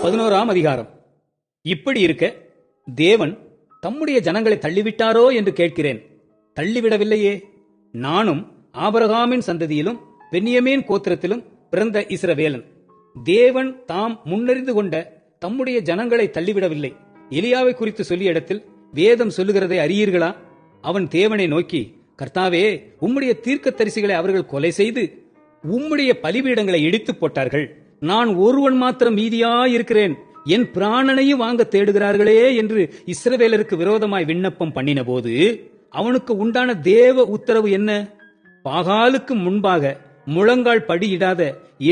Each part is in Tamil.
11ஆம் அதிகாரம். இப்படி இருக்க தேவன் தம்முடைய ஜனங்களை தள்ளிவிட்டாரோ என்று கேட்கிறேன். தள்ளிவிடவில்லையே. நானும் ஆபிரகாமின் சந்ததியிலும் பென்யமீன் கோத்திரத்திலும் பிறந்த இஸ்ரவேலன். தேவன் தாம் முன்னறிந்து கொண்ட தம்முடைய ஜனங்களை தள்ளிவிடவில்லை. எலியாவை குறித்து சொல்லிய இடத்தில் வேதம் சொல்லுகிறதை அறியீர்களா? அவன் தேவனை நோக்கி, கர்த்தாவே, உம்முடைய தீர்க்கதரிசிகளை அவர்கள் கொலை செய்து உம்முடைய பலிபீடங்களை இடித்து போட்டார்கள். நான் ஒருவன் மாத்திரம் மீதியாயிருக்கிறேன், என் பிராணனையும் வாங்க தேடுகிறார்களே என்று இஸ்ரவேலருக்கு விரோதமாய் விண்ணப்பம் பண்ணின போது அவனுக்கு உண்டான தேவ உத்தரவு என்ன? பாகாலுக்கு முன்பாக முழங்கால் படியிடாத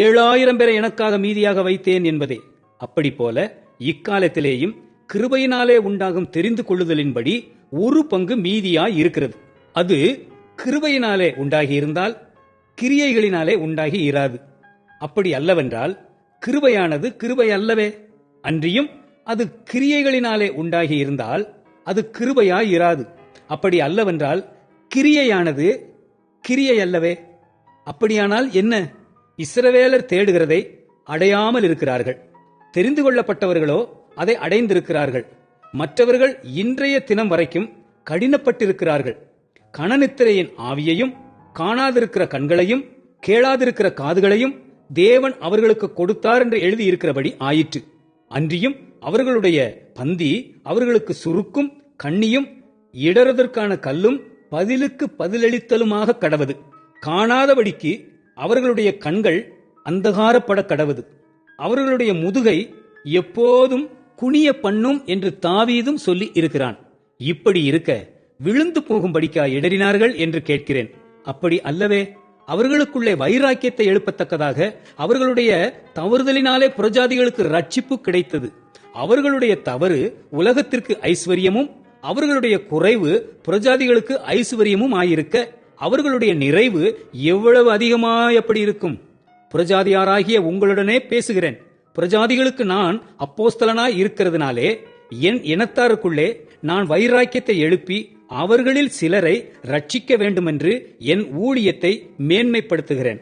7000 பேரை எனக்காக மீதியாக வைத்தேன் என்பதே. அப்படி போல இக்காலத்திலேயும் கிருபையினாலே உண்டாகும் தெரிந்து கொள்ளுதலின்படி ஒரு பங்கு மீதியாய் இருக்கிறது. அது கிருபையினாலே உண்டாகி இருந்தால் கிரியைகளினாலே உண்டாகி இராது. அப்படி அல்லவென்றால் கிருபையானது கிருபை அல்லவே. அன்றியும் அது கிரியைகளினாலே உண்டாகி இருந்தால் அது கிருபையாய் இராது. அப்படி அல்லவென்றால் கிரியையானது கிரியை அல்லவே. அப்படியானால் என்ன? இஸ்ரவேலர் தேடுகிறதை அடையாமல் இருக்கிறார்கள், தெரிந்து கொள்ளப்பட்டவர்களோ அதை அடைந்திருக்கிறார்கள். மற்றவர்கள் இன்றைய தினம் வரைக்கும் கடினப்பட்டிருக்கிறார்கள். கனநித்திரையின் ஆவியையும் காணாதிருக்கிற கண்களையும் கேளாதிருக்கிற காதுகளையும் தேவன் அவர்களுக்கு கொடுத்தார் என்று எழுதியிருக்கிறபடி ஆயிற்று. அன்றியும் அவர்களுடைய பந்தி அவர்களுக்கு சுருக்கும் கண்ணியும் இடறுதற்கான கல்லும் பதிலுக்கு பதிலளித்தலுமாக கடவது. காணாதபடிக்கு அவர்களுடைய கண்கள் அந்தகாரப்பட கடவது. அவர்களுடைய முதுகை எப்போதும் குனிய பண்ணும் என்று தாவீதும் சொல்லி இருக்கிறான். இப்படி இருக்க விழுந்து போகும்படிக்கா இடறினார்கள் என்று கேட்கிறேன். அப்படி அல்லவே. அவர்களுக்குள்ளே வைராக்கியத்தை எழுப்பத்தக்கதாக அவர்களுடைய தவறுதலினாலே புறஜாதிகளுக்கு ரட்சிப்பு கிடைத்தது. அவர்களுடைய தவறு உலகத்திற்கு ஐஸ்வர்யமும் அவர்களுடைய குறைவு புறஜாதிகளுக்கு ஐஸ்வர்யமும் ஆயிருக்க அவர்களுடைய நிறைவு எவ்வளவு அதிகமாய் எப்படி இருக்கும்? புறஜாதியாராகிய உங்களுடனே பேசுகிறேன். புறஜாதிகளுக்கு நான் அப்போஸ்தலனாய் இருக்கிறதுனாலே என் இனத்தாருக்குள்ளே நான் வைராக்கியத்தை எழுப்பி அவர்களில் சிலரை ரட்சிக்க வேண்டுமென்று என் ஊழியத்தை மேன்மைப்படுத்துகிறேன்.